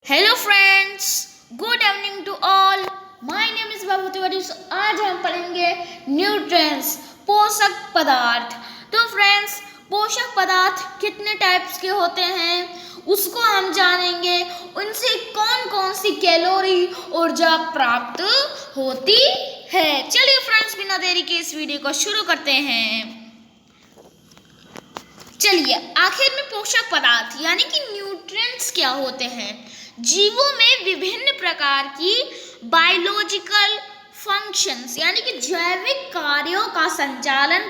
Hello friends, good evening to all. My name is Babu Tiwari. आज हम पढ़ेंगे न्यूट्रिएंट्स, पोषक पदार्थ। तो फ्रेंड्स, पोषक पदार्थ कितने टाइप्स के होते हैं उसको हम जानेंगे। उनसे कौन कौन सी कैलोरी ऊर्जा प्राप्त होती है। चलिए फ्रेंड्स, बिना देरी के इस वीडियो को शुरू करते हैं। चलिए, आखिर में पोषक पदार्थ यानी कि न्यूट्रिएंट्स क्या होते हैं। जीवों में विभिन्न प्रकार की बायोलॉजिकल फंक्शंस यानी कि जैविक कार्यों का संचालन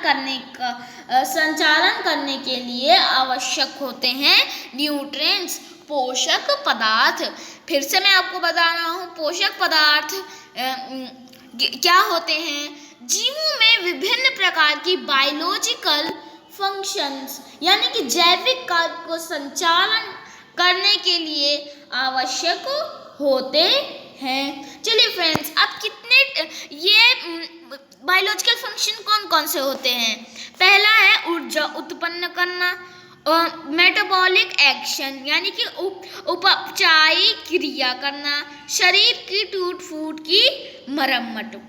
करने के लिए आवश्यक होते हैं न्यूट्रिएंट्स, पोषक पदार्थ। फिर से मैं आपको बता रहा हूँ, पोषक पदार्थ क्या होते हैं। जीवों में विभिन्न प्रकार की बायोलॉजिकल फंक्शंस यानी कि जैविक कार्य को संचालन करने के लिए आवश्यक होते हैं। चलिए फ्रेंड्स, अब कितने ये बायोलॉजिकल फंक्शन कौन कौन से होते हैं। पहला है ऊर्जा उत्पन्न करना, मेटाबॉलिक एक्शन यानी कि उपचायी क्रिया करना, शरीर की टूट फूट की मरम्मत।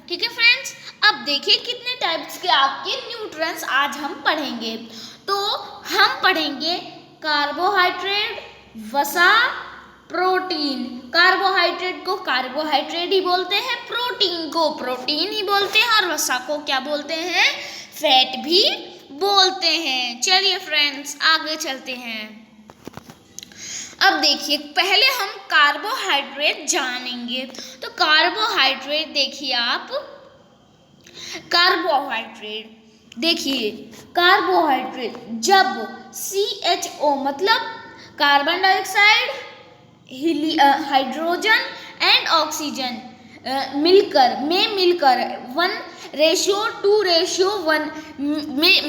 ठीक है फ्रेंड्स, अब देखिए कितने टाइप्स के आपके न्यूट्रिएंट्स आज हम पढ़ेंगे। तो हम पढ़ेंगे कार्बोहाइड्रेट, वसा, प्रोटीन। कार्बोहाइड्रेट को कार्बोहाइड्रेट ही बोलते हैं, प्रोटीन को प्रोटीन ही बोलते हैं और वसा को क्या बोलते हैं, फैट भी बोलते हैं। चलिए फ्रेंड्स, आगे चलते हैं। अब देखिए, पहले हम कार्बोहाइड्रेट जानेंगे। तो कार्बोहाइड्रेट देखिए आप, कार्बोहाइड्रेट जब CHO मतलब carbon dioxide, hydrogen and oxygen मिलकर 1:2:1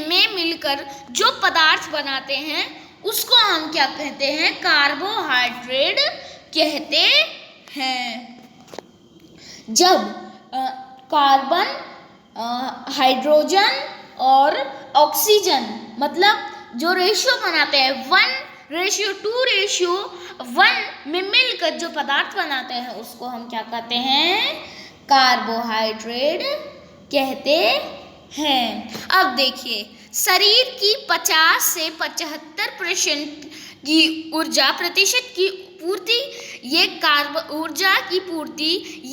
में मिलकर जो पदार्थ बनाते हैं उसको हम क्या कहते हैं, कार्बोहाइड्रेट कहते हैं। जब कार्बन, हाइड्रोजन और ऑक्सीजन मतलब जो रेशियो बनाते हैं 1:2:1 में मिलकर जो पदार्थ बनाते हैं उसको हम क्या कहते हैं, कार्बोहाइड्रेट कहते हैं। अब देखिए, शरीर की 50 से 75% की ऊर्जा प्रतिशत की पूर्ति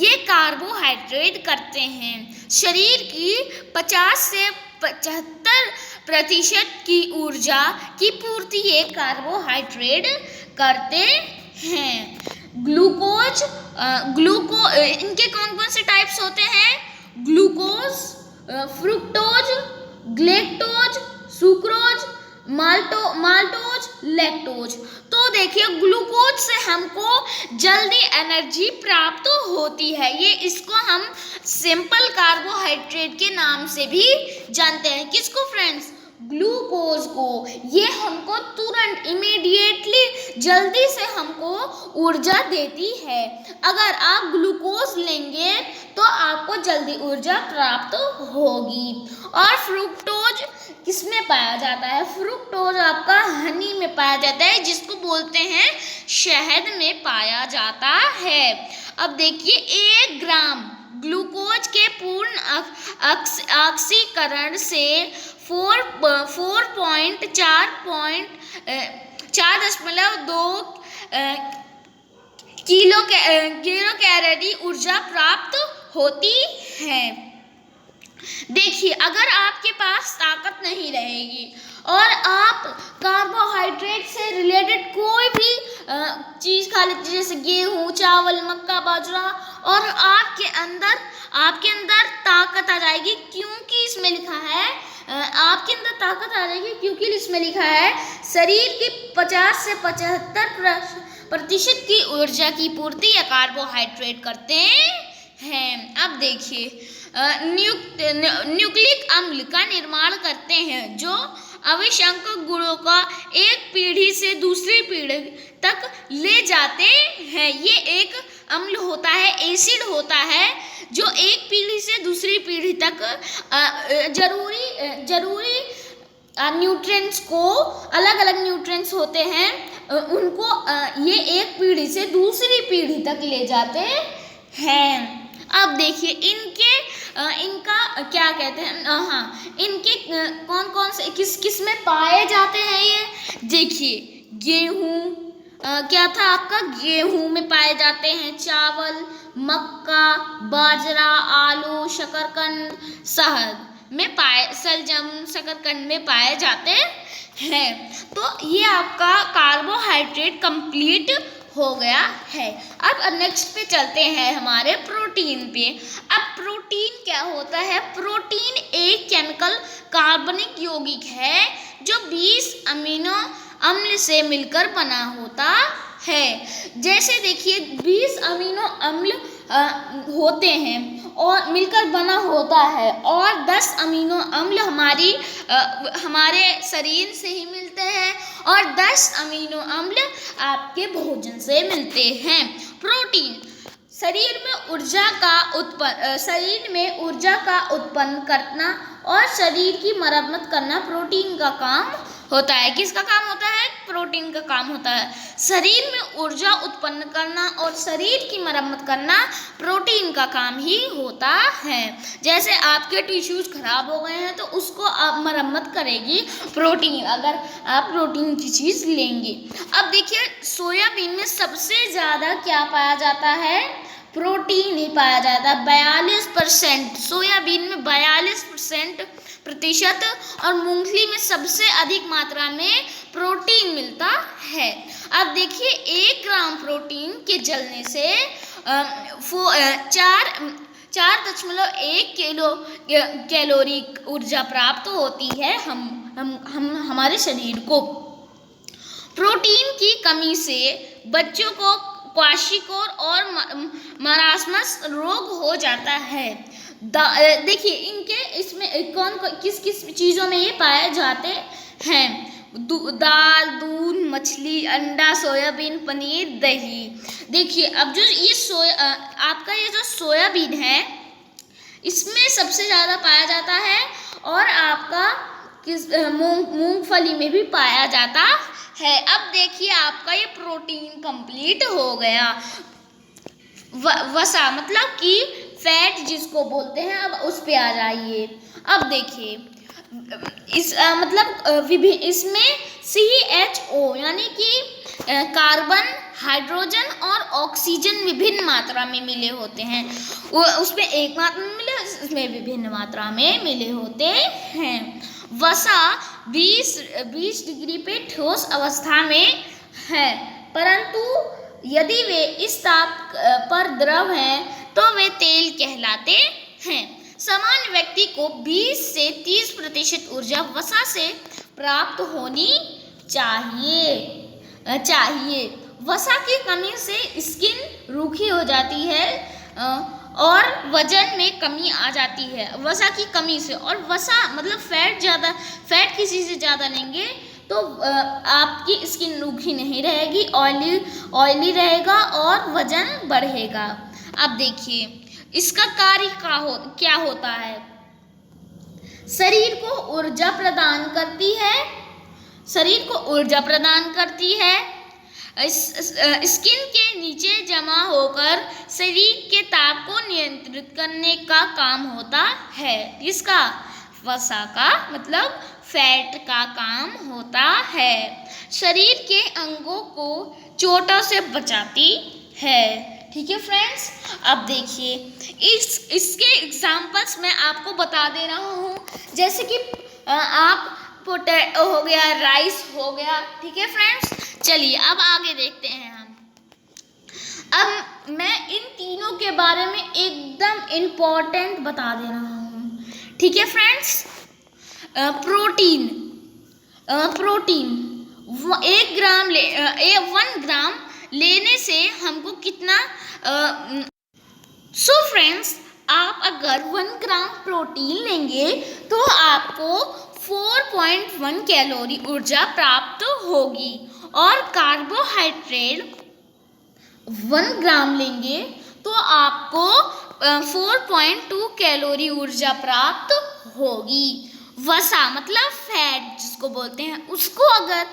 ये कार्बोहाइड्रेट करते हैं। शरीर की 50 से 75% की ऊर्जा की पूर्ति ये कार्बोहाइड्रेट करते हैं। ग्लूकोज इनके कौन कौन से टाइप्स होते हैं, glucose, fructose, galactose, sucrose, maltose, lactose. तो देखिए, ग्लूकोज से हमको जल्दी एनर्जी प्राप्त होती है। इसको हम सिंपल कार्बोहाइड्रेट के नाम से भी जानते हैं। किसको फ्रेंड्स, ग्लूकोज को। ये हमको तुरंत इमीडिएटली जल्दी से हमको ऊर्जा देती है। अगर आप ग्लूकोज लेंगे तो आपको जल्दी ऊर्जा प्राप्त होगी। और फ्रुक्टोज किसमें पाया जाता है, फ्रुक्टोज आपका हनी में पाया जाता है, जिसको बोलते हैं शहद में पाया जाता है। अब देखिए, 1 ग्राम ग्लूकोज के पूर्ण ऑक्सीकरण से 4.2 किलो कैलोरी ऊर्जा प्राप्त होती है। देखिए, अगर आपके पास ताकत नहीं रहेगी और आप कार्बोहाइड्रेट से रिलेटेड कोई भी चीज़ खा लेते, जैसे गेहूँ, चावल, मक्का, बाजरा, और आपके अंदर ताकत आ जाएगी, क्योंकि इसमें लिखा है आपके अंदर ताकत आ जाएगी क्योंकि इसमें लिखा है शरीर की 50 से 75% की ऊर्जा की पूर्ति या कार्बोहाइड्रेट करते हैं। अब देखिए, न्यूक्लिक अम्ल का निर्माण करते हैं, जो आवश्यक गुणों का एक पीढ़ी से दूसरी पीढ़ी तक ले जाते हैं। ये एक अम्ल होता है, एसिड होता है, जो एक पीढ़ी से दूसरी पीढ़ी तक जरूरी न्यूट्रिएंट्स को, अलग अलग न्यूट्रिएंट्स होते हैं ये एक पीढ़ी से दूसरी पीढ़ी तक ले जाते हैं। अब देखिए इनका क्या कहते हैं, हाँ, इनके कौन कौन से किस किस में पाए जाते हैं ये देखिए। गेहूँ, क्या था आपका, गेहूँ में पाए जाते हैं, चावल, मक्का, बाजरा, आलू, शकरकंद, शहद में सलजम, शकरकंद में पाए जाते हैं। तो ये आपका कार्बोहाइड्रेट कंप्लीट हो गया है। अब नेक्स्ट पे चलते हैं हमारे प्रोटीन पे। अब प्रोटीन क्या होता है? प्रोटीन एक केमिकल कार्बनिक यौगिक है जो 20 अमीनो अम्ल से मिलकर बना होता है। जैसे देखिए 20 अमीनो अम्ल होते हैं और मिलकर बना होता है, और 10 अमीनो अम्ल हमारे शरीर से ही मिलते हैं, और 10 अमीनो अम्ल आपके भोजन से मिलते हैं। प्रोटीन शरीर में ऊर्जा का उत्पन्न करना और शरीर की मरम्मत करना प्रोटीन का काम होता है। किसका काम होता है? प्रोटीन का काम होता है। शरीर में ऊर्जा उत्पन्न करना और शरीर की मरम्मत करना प्रोटीन का काम ही होता है। जैसे आपके टिश्यूज खराब हो गए हैं तो उसको आप मरम्मत करेगी प्रोटीन, अगर आप प्रोटीन की चीज़ लेंगे। अब देखिए सोयाबीन में सबसे ज़्यादा क्या पाया जाता है? प्रोटीन ही पाया जाता है। 42%, सोयाबीन में 42% और मूंगफली में सबसे अधिक मात्रा में प्रोटीन मिलता है। अब देखिए 1 ग्राम प्रोटीन के जलने से 4.1 किलो कैलोरी ऊर्जा प्राप्त होती है हमारे शरीर को। प्रोटीन की कमी से बच्चों को क्वाशियोर और मरासमस रोग हो जाता है। देखिए इनके इसमें किस किस चीज़ों में ये पाए जाते हैं? दाल, दूध, मछली, अंडा, सोयाबीन, पनीर, दही। देखिए अब जो ये आपका ये जो सोयाबीन है इसमें सबसे ज़्यादा पाया जाता है, और आपका मूंगफली में भी पाया जाता है। अब देखिए आपका ये प्रोटीन कंप्लीट हो गया। वसा मतलब कि फैट जिसको बोलते हैं, अब उस पे आ जाइए। अब देखिए इसमें CHO यानी कि कार्बन, हाइड्रोजन और ऑक्सीजन विभिन्न मात्रा में मिले होते हैं। वो उसमें एक मात्रा में मिले, इसमें विभिन्न मात्रा में मिले होते हैं। वसा 20 डिग्री पे ठोस अवस्था में है, परंतु यदि वे इस ताप पर द्रव हैं तो वे तेल कहलाते हैं। सामान्य व्यक्ति को 20 से 30% ऊर्जा वसा से प्राप्त होनी चाहिए। वसा की कमी से स्किन रूखी हो जाती है और वजन में कमी आ जाती है। वसा की कमी से, और वसा मतलब फैट किसी से ज़्यादा लेंगे तो आपकी स्किन रूखी नहीं रहेगी, ऑयली रहेगा और वजन बढ़ेगा। अब देखिए इसका कार्य क्या होता है? शरीर को ऊर्जा प्रदान करती है। स्किन के नीचे जमा होकर शरीर के ताप को नियंत्रित करने का काम होता है। इसका वसा का मतलब फैट का काम होता है। शरीर के अंगों को चोटों से बचाती है। ठीक है फ्रेंड्स, अब देखिए इसके एग्जाम्पल्स मैं आपको बता दे रहा हूँ। जैसे कि आप पोटैटो हो गया, राइस हो गया। ठीक है फ्रेंड्स, चलिए अब आगे देखते हैं हम। अब मैं इन तीनों के बारे में एकदम इम्पोर्टेंट बता दे रहा हूँ। ठीक है फ्रेंड्स, प्रोटीन 1 ग्राम लेने से हमको कितना फ्रेंड्स, आप अगर 1 ग्राम प्रोटीन लेंगे तो आपको 4.1 कैलोरी ऊर्जा प्राप्त होगी, और कार्बोहाइड्रेट 1 ग्राम लेंगे तो आपको 4.2 कैलोरी ऊर्जा प्राप्त होगी। वसा मतलब फैट जिसको बोलते हैं, उसको अगर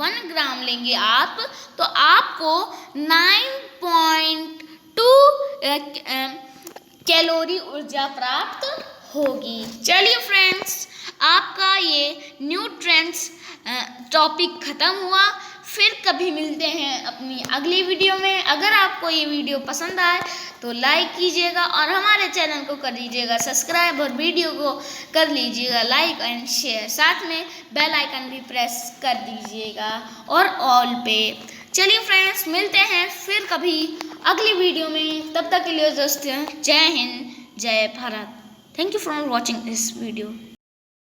1 ग्राम लेंगे आप तो आपको 9.2 कैलोरी ऊर्जा प्राप्त होगी। चलिए फ्रेंड्स, आपका ये न्यूट्रिएंट्स टॉपिक ख़त्म हुआ। फिर कभी मिलते हैं अपनी अगली वीडियो में। अगर आपको ये वीडियो पसंद आए तो लाइक कीजिएगा और हमारे चैनल को कर लीजिएगा सब्सक्राइब और वीडियो को कर लीजिएगा लाइक एंड शेयर। साथ में बेल आइकन भी प्रेस कर दीजिएगा और ऑल पे। चलिए फ्रेंड्स, मिलते हैं फिर कभी अगली वीडियो में। तब तक के लिए दोस्तों, जय हिंद, जय Bharat. Thank you for watching this video.